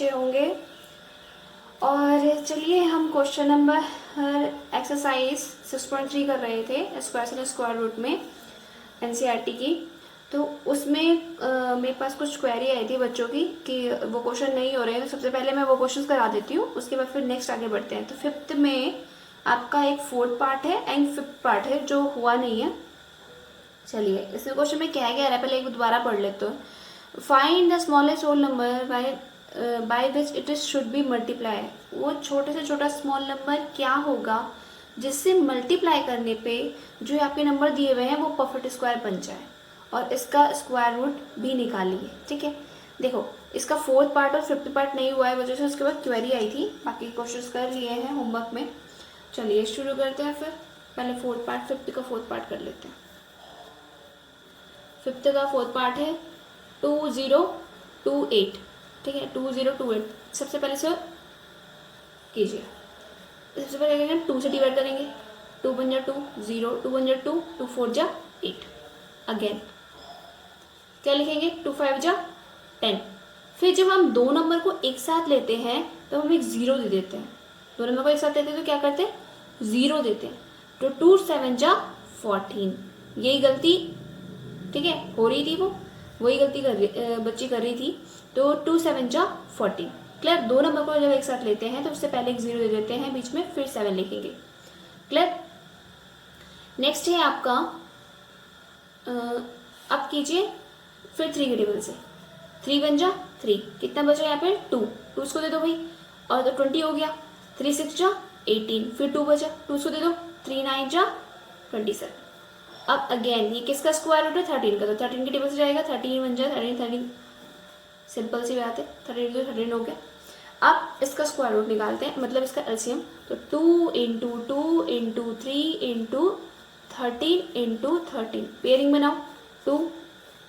अच्छे होंगे। और चलिए हम क्वेश्चन नंबर एक्सरसाइज 6.3 कर रहे थे स्क्वायर से स्क्वायर रूट में एनसीईआरटी की। तो उसमें मेरे पास कुछ क्वेरी आई थी बच्चों की कि वो क्वेश्चन नहीं हो रहे हैं। तो सबसे पहले मैं वो क्वेश्चन करा देती हूँ, उसके बाद फिर नेक्स्ट आगे बढ़ते हैं। तो फिफ्थ में आपका एक फोर्थ पार्ट है एंड फिफ्थ पार्ट है जो हुआ नहीं है। चलिए इस क्वेश्चन में क्या क्या रहा है पहले एक दोबारा पढ़ लेते हैं। Find the smallest whole number by which it is should be multiply. वो छोटे से छोटा स्मॉल नंबर क्या होगा जिससे मल्टीप्लाई करने पे जो आपके नंबर दिए हुए हैं वो परफेक्ट स्क्वायर बन जाए, और इसका स्क्वायर रूट भी निकालिए। ठीक है, देखो इसका फोर्थ पार्ट और फिफ्थ पार्ट नहीं हुआ है वजह से उसके बाद क्वेरी आई थी, बाकी क्वेश्चंस कर लिए हैं होमवर्क में। चलिए शुरू करते हैं। फिर पहले फोर्थ पार्ट, फिफ्थ का फोर्थ पार्ट कर लेते हैं। फिफ्थ का फोर्थ पार्ट है 2028। ठीक है, 2028 सबसे पहले से कीजिए। सबसे पहले करेंगे 2 से डिवाइड करेंगे, 2 बन जा 2, 0, 2 बन जा 2, 2 4 जा 8। अगेन क्या लिखेंगे, 2 5 जा 10। फिर जब हम दो नंबर को एक साथ लेते हैं तो हम एक जीरो दे देते हैं। दो नंबर को एक साथ लेते हैं तो क्या करते हैं, जीरो देते हैं। तो 2 7 जा 14। यही गलती, ठीक है, हो रही थी, वो वही गलती बच्ची कर रही थी। तो 2 7 जा 14। क्लियर, दो नंबर को जब एक साथ लेते हैं तो उससे पहले एक जीरो दे देते हैं बीच में, फिर 7 लिखेंगे। क्लियर। नेक्स्ट है आपका अब कीजिए फिर 3 के टेबल से। 3 बन जा 3, कितना बचा यहाँ पे 2, 2 उसको दे दो भाई, और तो 20 हो गया। 3 6 जा 18, फिर 2 बचा, 2 उसको दे दो, 3 9 जा 27। अब अगेन ये किसका स्क्वायर रूट है, 13 का, तो 13 के टेबल से जाएगा। 13 बन जाए 13 13, सिंपल सी बात है, 13 तो 13 हो गया। अब इसका स्क्वायर रूट निकालते हैं, मतलब इसका एलसीएम। तो 2 into 2 into 3 into 13 into 13, pairing बनाओ 2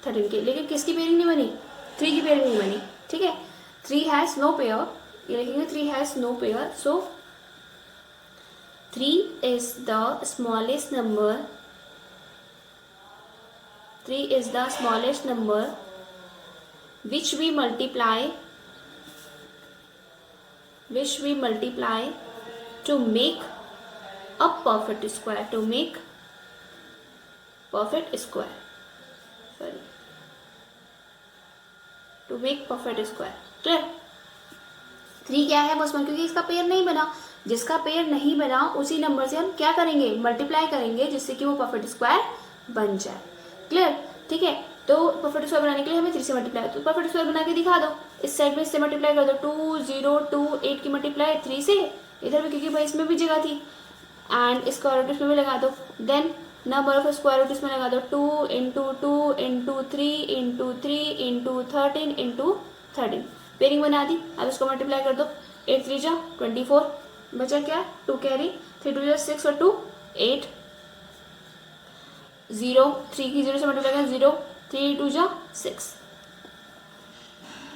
13 की, लेकिन किसकी पेयरिंग नहीं बनी, 3 की पेयरिंग नहीं बनी। ठीक है, 3 हैज नो पेयर, ये लिखेंगे 3 has no pair. So 3 is the smallest number, 3 is the smallest number which we multiply to make a perfect square, to make perfect square, sorry, to make perfect square. Clear. 3 क्या है बस, क्योंकि इसका pair नहीं बना, जिसका pair नहीं बना उसी नंबर से हम क्या करेंगे, मल्टीप्लाई करेंगे, जिससे कि वो परफेक्ट स्क्वायर बन जाए। क्लियर, ठीक है। तो परफेक्ट स्क्वायर बनाने के लिए हमें 3 से मल्टीप्लाई, तो परफेक्ट स्क्वायर बना के दिखा दो। इस साइड में इससे मल्टीप्लाई कर दो, 2 0 2 8 की मल्टीप्लाई 3 से, इधर भी क्योंकि भाई इसमें भी जगह थी, एंड स्क्वायर रूट इसमें भी लगा दो। Then number of square root इसमें लगा दो, 2 into 2 into 3 into 3 into 13 into 13, pairing बना दी। अब इसको मल्टीप्लाई कर दो, 8 3 जा 24, बचा क्या 2 कैरी, 3 2 जा 6 और 2 8, 0 3 की 0 से मल्टीप्लाई करें 0, 3 2 जा 6।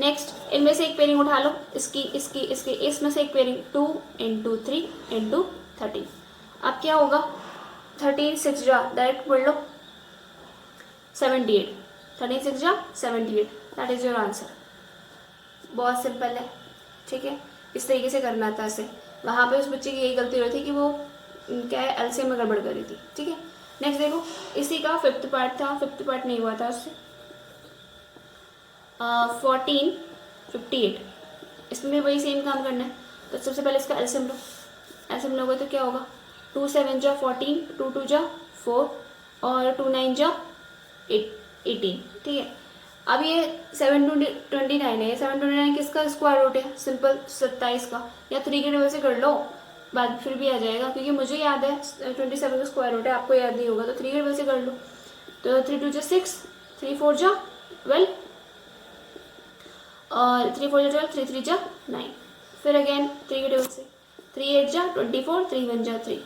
नेक्स्ट इनमें से एक पेयरिंग उठा लो, इसकी इसकी इसकी, इसमें से एक पेयरिंग 2 इंटू 3 इंटू 13। अब क्या होगा, 13 6 जा डायरेक्ट पढ़ लो 78, 13 6 जा 78, दैट इज योर आंसर। बहुत सिंपल है, ठीक है, इस तरीके से करना था इसे। वहाँ पे उस बच्चे की यही गलती हो रही थी कि वो क्या है एलसीएम में गड़बड़ कर रही थी। ठीक है, नेक्स्ट देखो, इसी का फिफ्थ पार्ट था, फिफ्थ पार्ट नहीं हुआ था उससे। 14 58, इसमें भी वही सेम काम करना है। तो सबसे पहले इसका एलसीएम लो, एलसीएम लोगे तो क्या होगा, 2 7 जा 14, 2 2 जा 4 और 2 9 जा 18। ठीक है, अब ये 729 है, 729 किसका स्क्वायर रूट है, सिंपल 27 का, या 3 के टेबल से कर लो, बाद फिर भी आ जाएगा, क्योंकि मुझे याद है 27 का स्क्वायर रूट है, आपको याद नहीं होगा तो 3 के टेबल से कर लो। तो 3 2 जा 6, 3 4 जा 12 और 3 4 जा 12, 3 3 जा 9, फिर अगेन 3 के टेबल से, 3 8 जा 24, 3 1 जा 3,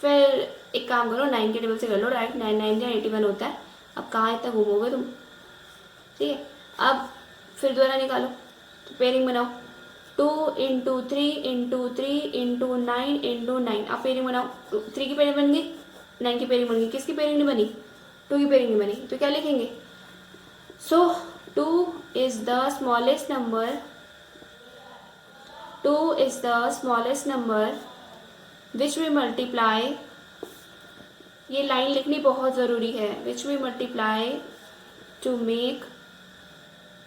फिर एक काम करो 9 के टेबल से कर लो डायरेक्ट, 9 9 जा 81 होता है। अब कहाँ इतना घूमोगे तुम, ठीक है। अब फिर दोबारा निकालो, तो पेयरिंग बनाओ, 2 इंटू 3 इंटू 3 इंटू 9 इंटू 9, आप पेयरिंग बनाओ। 3 की पेयरिंग बन गई, 9 की पेयरिंग बन गई, किसकी पेयरिंग नहीं बनी, 2 की पेयरिंग नहीं बनी, तो क्या लिखेंगे, सो 2 is the smallest number 2 is the smallest number which we multiply, ये लाइन लिखनी बहुत ज़रूरी है, which we multiply to make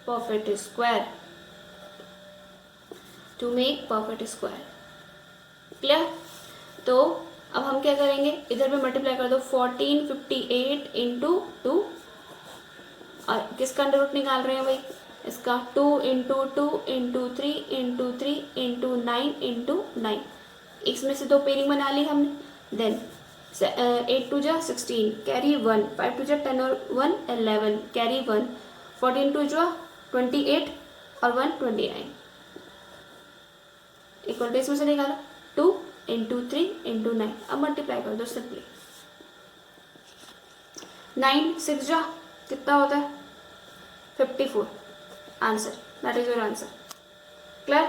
perfect square, to make perfect square. Clear? तो अब हम क्या करेंगे, इधर पे मल्टीप्लाई कर दो 1458 इंटू 2, और किसका अंडर रूट निकाल रहे हैं भाई, इसका 2 into 2 into 3 into 3 into 9 into 9, इसमें से 2 पेयरिंग बना ली हमने. देन 8 टू जा 16 कैरी 1, 5 टू जा 10 और 1 11 कैरी 1, 14 टू जा 28 और 1 29, इक्वल टू इसमें से निकालो 2 इंटू 3 इंटू 9. अब मल्टीप्लाई कर दो सिंपली. 9 6 जा कितना होता है 54. Answer, that is your answer. Clear?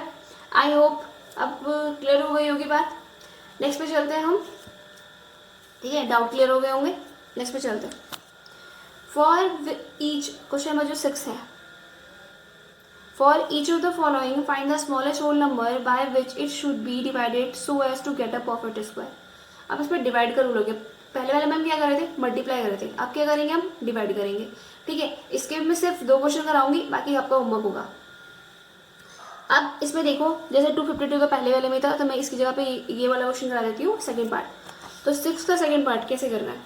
I hope अब क्लियर हो गई होगी बात. नेक्स्ट पे चलते हैं हम. ठीक है, डाउट क्लियर हो गए होंगे. नेक्स्ट पे चलते हैं. फॉर ईच क्वेश्चन नंबर जो 6 है, for each of the following find the smallest whole number by which it should be divided so as to get a perfect square. अब इसमें डिवाइड कर लोगे. पहले वाले में हम क्या कर रहे थे, मल्टीप्लाई कर रहे थे. अब क्या करेंगे, हम डिवाइड करेंगे. ठीक है, इसके में सिर्फ 2 क्वेश्चन कराऊंगी, बाकी आपका होमवर्क होगा. अब इसमें देखो, जैसे 252 का पहले वाले में था, तो मैं इसकी जगह पे ये वाला क्वेश्चन करा देती हूँ, सेकंड पार्ट. तो 6 का सेकंड पार्ट कैसे करना है.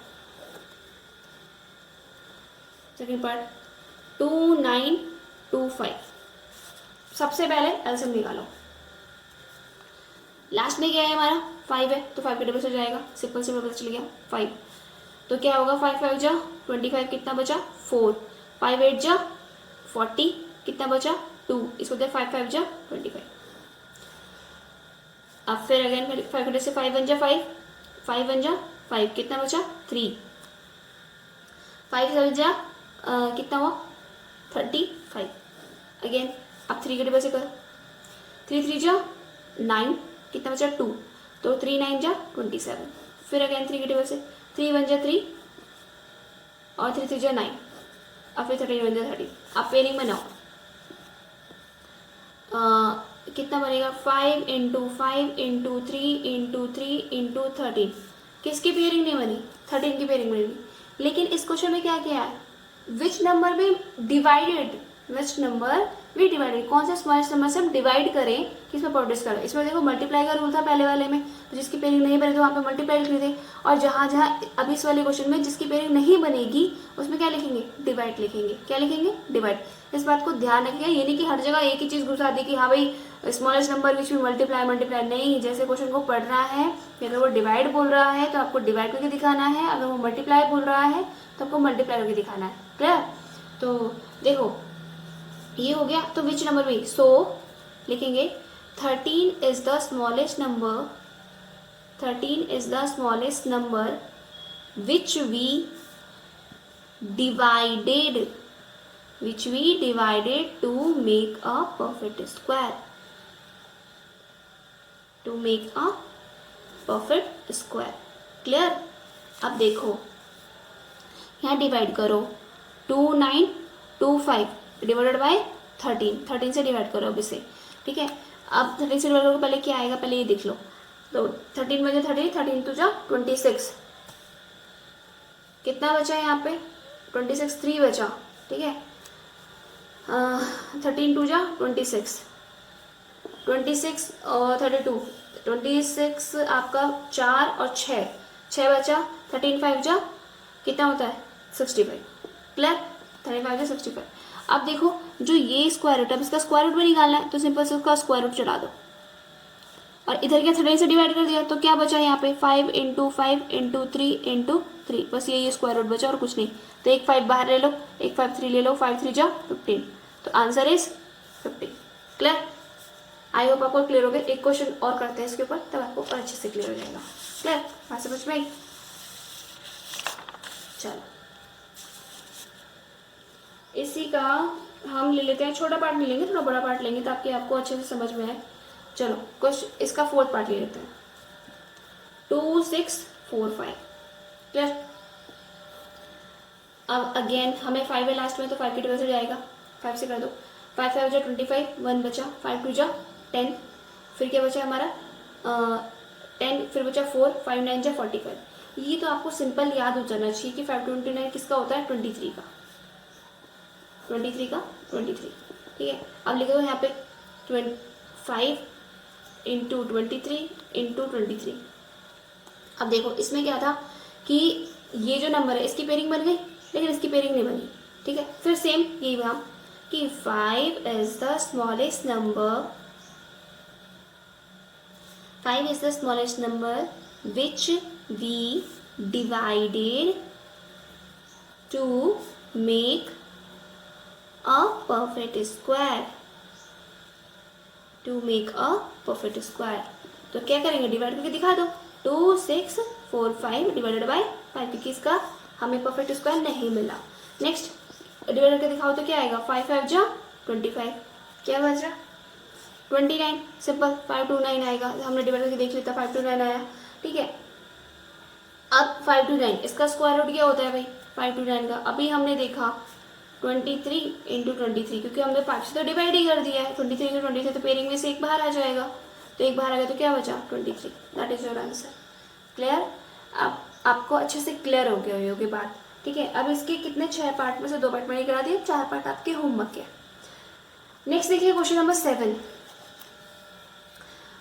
Second part 2925. सबसे पहले एलसीएम निकालो. लास्ट में क्या है हमारा 5 है, तो 5 के टेबल से जाएगा. सिंपल से पता चल गया 5. तो क्या होगा 5 5 जा 25, कितना बचा 4, 5 8 जा 40, कितना बचा 2, इसको दे 5 5 जा 25. अब फिर अगेन 5 के टेबल से 5 1 जा 5, 5 1 जा 5, कितना बचा 3, 5 7 जा कितना हुआ 35. अगेन अब 3 के टेबल से करो. 3 3 जा 9, कितना बचा 2, तो 3 9 जा 27. फिर अगेन 3 के टेबल से 3 1 जा 3 और 3 3 जा 9. अब फिर 13 1 जा 30. अब पेयरिंग बनाओ. कितना बनेगा 5 इंटू 5 इंटू 3 इंटू 3 इंटू 13. किसकी पेयरिंग नहीं बनी, 13 की पेयरिंग बनेगी. लेकिन इस क्वेश्चन में क्या किया है, विच नंबर में डिवाइडेड, विच नंबर भी डिवाइडेड, कौन से स्मॉलेस्ट नंबर से हम डिवाइड करें कि इसमें प्रोड्यूस करें. इसमें देखो मल्टीप्लाई का रूल था पहले वाले में, तो जिसकी पेयरिंग नहीं बनी तो वहाँ पे मल्टीप्लाई लिख लेते. और जहाँ जहाँ अब इस वाले क्वेश्चन में जिसकी पेयरिंग नहीं बनेगी उसमें क्या लिखेंगे, डिवाइड लिखेंगे. क्या लिखेंगे, डिवाइड. इस बात को ध्यान रखिएगा. ये नहीं कि हर जगह एक ही चीज़ घुसा दी कि हाँ भाई स्मॉलेस्ट नंबर विच में मल्टीप्लाई. नहीं, जैसे क्वेश्चन को पढ़ना है, अगर वो डिवाइड बोल रहा है तो आपको डिवाइड करके दिखाना है, अगर वो मल्टीप्लाई बोल रहा है तो आपको मल्टीप्लाई करके दिखाना है. क्लियर? तो देखो ये हो गया. तो विच नंबर में, सो लिखेंगे 13 is the smallest number, 13 is the smallest number which we divided, which we divided to make a perfect square, to make a perfect square. Clear? अब देखो यहाँ डिवाइड करो 2925 डिवाइडेड बाय 13 से divide करो अब इसे. ठीक है, अब 13 से डिवाइड करो. पहले क्या आएगा, पहले ये देख लो. तो 13 बजे 13 टू जा 26, कितना बचा है यहाँ पे 26, 3 बचा. ठीक है, 13 टू जा 26, 26 और 32, 26 आपका 4 और 6 बचा. 13 5 जा कितना होता है 65. क्लियर? 35 जा 65. अब देखो जो ये स्क्वायर रूट है, अब इसका स्क्वायर रूट भी निकालना है, तो सिंपल से उसका स्क्वायर रूट चढ़ा दो. और इधर क्या 13 से डिवाइड कर दिया, तो क्या बचा यहाँ पे 5 इंटू 5 इंटू 3 इंटू 3, बस ये स्क्वायर रूट बचा और कुछ नहीं. तो एक 5 बाहर ले लो, एक 5 3 ले लो, 5 3 जा 15. तो answer is 50. Clear? I hope आपको क्लियर हो गया. एक क्वेश्चन और करते हैं इसके ऊपर, तब आपको और अच्छे से क्लियर हो जाएगा. क्लियर? बात समझ में आई? चलो इसी का हम ले लेते हैं, छोटा पार्ट नहीं लेंगे, थोड़ा बड़ा पार्ट लेंगे ताकि आपको अच्छे से समझ में आए. चलो क्वेश्चन इसका 4th पार्ट ले लेते हैं. 2 6 4 5. क्लियर? अब अगेन हमें 5 है लास्ट में, तो 5 की टेबल से जाएगा. 5 से कर दो. 5 5 जा 25, 1 बचा. 5 2 जा 10, फिर क्या बचा हमारा 10, फिर बचा 4, 5 9 जा 45। ये तो आपको सिंपल याद हो जाना चाहिए कि 529 किसका होता है, 23 का, 23। ठीक है, अब लिखो यहाँ पे 5 इंटू 23 इंटू 23। अब देखो इसमें क्या था कि ये जो नंबर है इसकी पेयरिंग बन गई, लेकिन इसकी पेयरिंग नहीं बनी। ठीक है, फिर सेम यही काम कि 5 is the smallest number, 5 is the smallest number which we divided to make a perfect square, to make a perfect square। तो क्या करेंगे, डिवाइड करके दिखा दो, 2 6 4 5 डिवाइडेड बाय 5, क्योंकि इसका हमें परफेक्ट स्क्वायर नहीं मिला। नेक्स्ट डिवाइड करके दिखाओ तो क्या आएगा, 5 5 जा 25, क्या बच रहा 29, सिंपल 529 आएगा। हमने डिवाइड करके देख लिया, 529 आया। ठीक है, अब 529 इसका स्क्वायर रूट क्या होता है भाई, 529 का अभी हमने देखा 23 इंटू 23, क्योंकि हमने 5 से तो डिवाइड ही कर दिया है, 23 इंटू 23 तो पेयरिंग में से एक बाहर आ जाएगा, तो एक बाहर आ गया तो क्या बचा 23। That is your answer. Clear, अब आपको अच्छे से क्लियर हो गया होगी बात। ठीक है, अब इसके कितने 6 पार्ट में से 2 पार्ट मैंने करा दिए, 4 पार्ट आपके होमवर्क के। नेक्स्ट देखिए question number 7।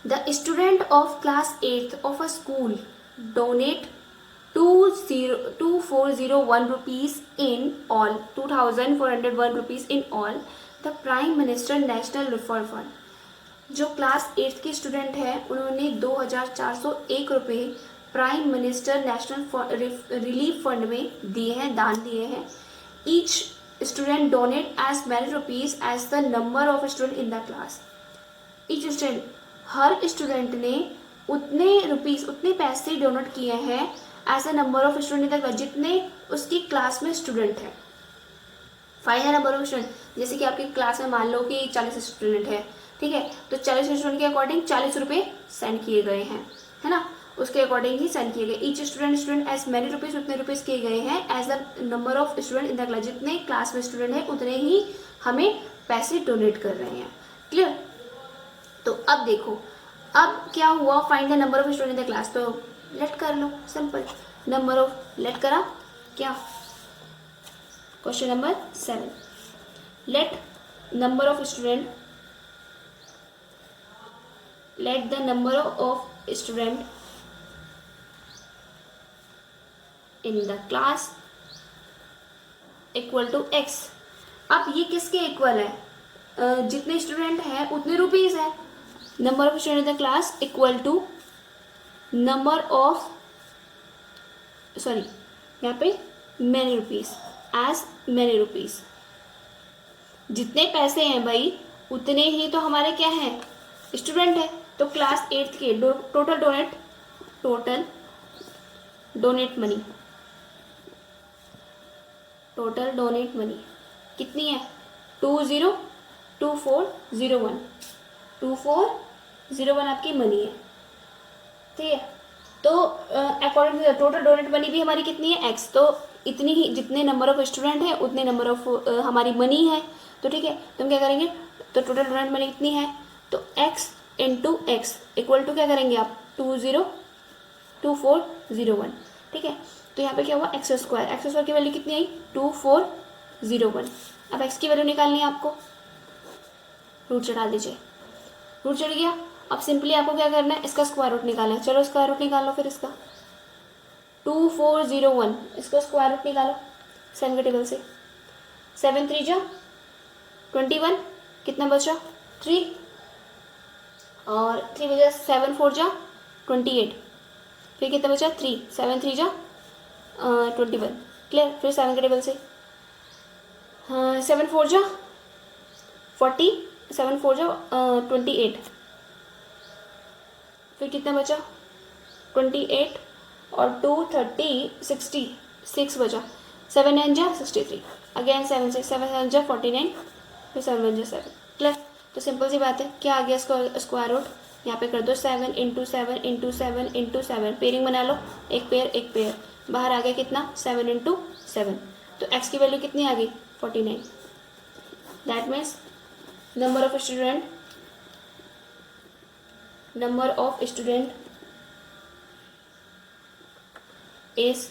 The student of class 8th of a school donate 2401 rupees in all, 2401 rupees in all the Prime Minister National Reform Fund। जो क्लास 8th के स्टूडेंट हैं उन्होंने 2401 रुपये prime minister national relief fund में दिए हैं, दान दिए हैं। Each student donate as many rupees as the number of student in the class. Each student, हर स्टूडेंट ने उतने रुपीस, उतने पैसे डोनेट किए हैं as a number of student in the, जितने उसकी क्लास में स्टूडेंट है। Find the number of student, जैसे कि आपकी क्लास में मान लो कि 40 स्टूडेंट है। ठीक है, तो 40 स्टूडेंट के अकॉर्डिंग 40 रुपये सेंड किए गए हैं, है ना, उसके अकॉर्डिंग ही सेंड किए गए। Each student as many rupees, उतने रुपीज किए गए हैं as the number of student in the class, जितने क्लास में स्टूडेंट है उतने ही हमें पैसे डोनेट कर रहे हैं। क्लियर, तो अब देखो अब क्या हुआ, find the number of student in the class, तो लेट कर लो, सिंपल नंबर ऑफ लेट करा क्या, question number 7, late number of student, let the number of student in the class equal to x। अब ये किसके इक्वल है, जितने student हैं उतने रुपीज है। Number of student in the class equal to number of, sorry यहाँ पे many rupees, as many rupees, जितने पैसे हैं भाई उतने ही तो हमारे क्या है, स्टूडेंट है। तो क्लास 8th के टोटल डोनेट मनी कितनी है, 2401 आपकी मनी है। ठीक है, तो according to total donate money भी हमारी कितनी है, x, तो इतनी ही, जितने नंबर ऑफ स्टूडेंट है उतने नंबर ऑफ हमारी मनी है। तो ठीक है, तो हम क्या करेंगे, तो टोटल डोनेट मनी कितनी है, तो x into x equal to क्या करेंगे आप, 2401। ठीक है, तो यहाँ पे क्या हुआ, एक्स स्क्वायर की वैल्यू कितनी आई, 2401। अब एक्स की वैल्यू निकालनी है आपको, रूट चढ़ा दीजिए, रूट चढ़ गया। अब सिंपली आपको क्या करना है, इसका स्क्वायर रूट निकालना है। चलो स्क्वायर रूट निकालो फिर इसका, 2401 इसका स्क्वायर रूट निकालो 7 के टेबल से। 7 3 जा 21, कितना बचा 3, और 3 बजा 7 4 जा 28, फिर कितना बचा 3, 7 3 जा 21। क्लियर, फिर 7 के टेबल से 7 4 जा 40, 7 4 जा 28, फिर कितना बचा 28 और 2 30 66 बचा, 7 9 जा 63, अगेन 7 6 7 7 जा 49, फिर 7 1 जा 7। क्लियर, तो सिंपल सी बात है, क्या आ गया इसका स्क्वायर रूट, यहाँ पे कर दो 7 इंटू 7 इंटू 7 इंटू 7, पेयरिंग बना लो, एक पेयर, बाहर आ गया कितना 7 इंटू 7, तो x की वैल्यू कितनी आ गई 49। That means number of student number of student is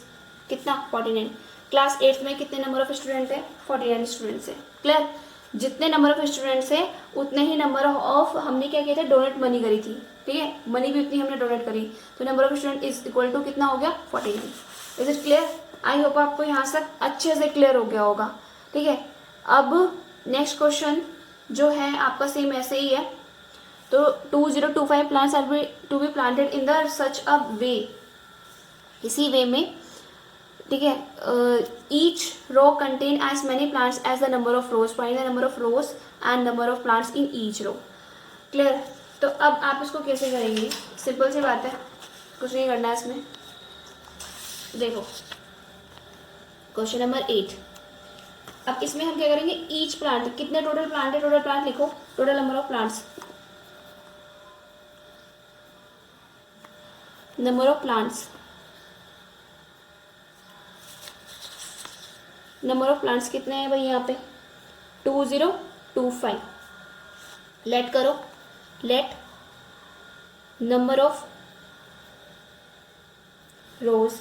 कितना 49। क्लास 8 में कितने नंबर ऑफ स्टूडेंट है 49 स्टूडेंट्स है। क्लियर। जितने नंबर ऑफ स्टूडेंट्स है उतने ही नंबर ऑफ हमने क्या किया था डोनेट मनी करी थी। ठीक है, मनी भी उतनी हमने डोनेट करी, तो number of student is equal to कितना हो गया 49। Is it clear? I hope आपको यहाँ से अच्छे से क्लियर हो गया होगा। ठीक है, अब नेक्स्ट क्वेश्चन जो है आपका सेम ऐसे ही है। तो 2025 plants are to be planted in the such a way, इसी वे में। ठीक है, each row contain as many plants as the number of rows, find the number of rows and number of plants in each row. Clear. तो अब आप इसको कैसे करेंगे? सिंपल सी बात है, कुछ नहीं करना है इसमें। देखो क्वेश्चन नंबर 8। अब इसमें हम क्या करेंगे, ईच प्लांट, कितने टोटल प्लांट है, टोटल प्लांट लिखो, total number of plants, number of plants, number of plants कितने हैं भाई यहाँ पे 2025। लेट करो, let number of rows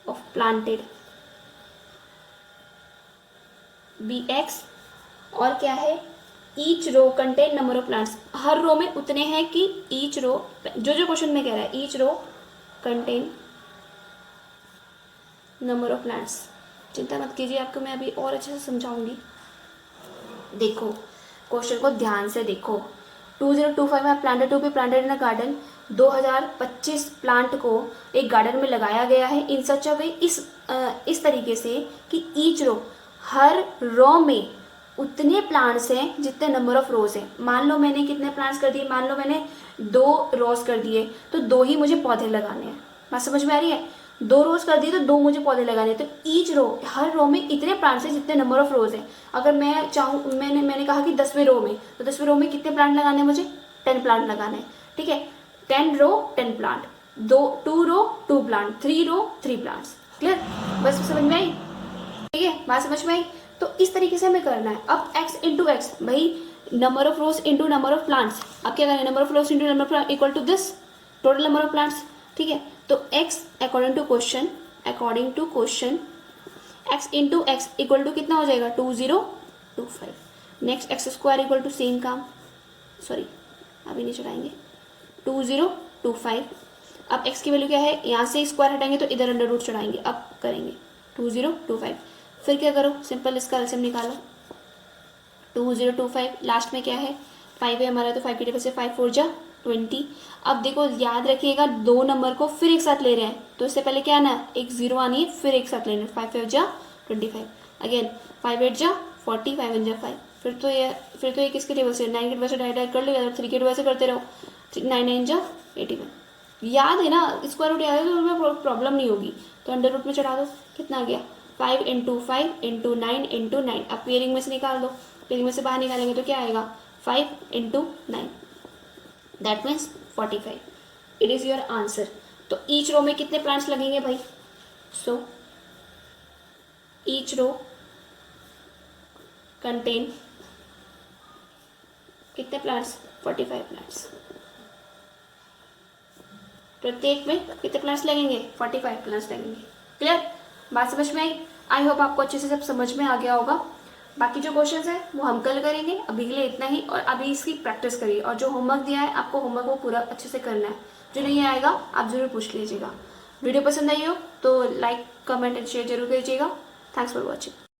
of planted bx, और क्या है each row contain number of plants, हर रो में उतने हैं कि ईच रो, जो क्वेश्चन में कह रहा है each row contain number of plants. चिंता मत कीजिए, आपको मैं अभी और अच्छे से समझाऊंगी। देखो क्वेश्चन को ध्यान से देखो। 2025 में planted to be planted in a garden, 2025 plant को एक गार्डन में लगाया गया है इन सच अ वे, इस तरीके से कि ईच रो, हर रो में उतने प्लांट्स हैं जितने नंबर ऑफ रोज हैं। मान लो मैंने कितने प्लांट्स कर दिए, मान लो मैंने 2 रोज कर दिए, तो 2 ही मुझे पौधे लगाने हैं। बात समझ में आ रही है? 2 रोज कर दिए तो 2 मुझे पौधे लगाने हैं। तो ईच रो, हर रो में इतने प्लांट्स हैं जितने नंबर ऑफ रोज हैं। अगर मैं चाहूँ, मैंने कहा कि 10वीं रो में, तो 10वीं रो में कितने प्लांट लगाने हैं मुझे 10 प्लांट लगाने हैं। ठीक है, 10 रो 10 प्लांट, 2 रो 2 प्लांट, 3 रो 3 प्लांट्स। क्लियर? बस समझ में आई? ठीक है, बात समझ में आई? तो इस तरीके से हमें करना है। अब x इंटू एक्स, भाई number of rows into number of plants. अब क्या करेंगे, number of rows into number of plant equal to this total number of plants. ठीक है, तो x according to question x into x equal to कितना हो जाएगा 2025। Next x square equal to same काम, सॉरी अभी नहीं चढ़ाएंगे, 2025। अब x की वैल्यू क्या है, यहाँ से स्क्वायर हटाएंगे तो इधर अंडर रूट चढ़ाएंगे। अब करेंगे 2025, फिर क्या करो, सिंपल इसका एलसीएम निकालो। 2025 लास्ट में क्या है 5 है हमारा, तो 5 की टेबल से 5 4 जा 20। अब देखो याद रखिएगा 2 नंबर को फिर एक साथ ले रहे हैं, तो इससे पहले क्या आना, एक 0 आनी है, फिर एक साथ लेना, 5 5 जा 25, अगेन 5 8 जा 40, 5 1 जा 5। फिर तो ये किसके टेबल से 9 के टेबल से डायरेक्ट कर लेगा, 3 के टेबल से करते रहो, 9 9 जा 81। याद है ना, स्क्वायर रूट याद है तो उसमें प्रॉब्लम नहीं होगी। तो अंडर रूट में चढ़ा दो, कितना आ गया 5 इंटू 5 इंटू 9 इंटू 9। अब पेयरिंग में से निकाल दो, पेयरिंग में से बाहर निकालेंगे तो क्या आएगा 5 into 9, that means 45। It is your answer. तो ईच रो में कितने प्लांट्स लगेंगे भाई, सो ईच रो कंटेन कितने प्लांट्स 45 प्लांट्स। प्रत्येक में कितने प्लांट्स लगेंगे 45 प्लांट्स लगेंगे। क्लियर? बात समझ में आई? आई होप आपको अच्छे से सब समझ में आ गया होगा। बाकी जो क्वेश्चंस है वो हम कल करेंगे, अभी के लिए इतना ही। और अभी इसकी प्रैक्टिस करिए, और जो होमवर्क दिया है आपको होमवर्क को पूरा अच्छे से करना है। जो नहीं आएगा आप जरूर पूछ लीजिएगा। वीडियो पसंद आई हो तो लाइक कमेंट एंड शेयर जरूर कीजिएगा। Thanks for watching.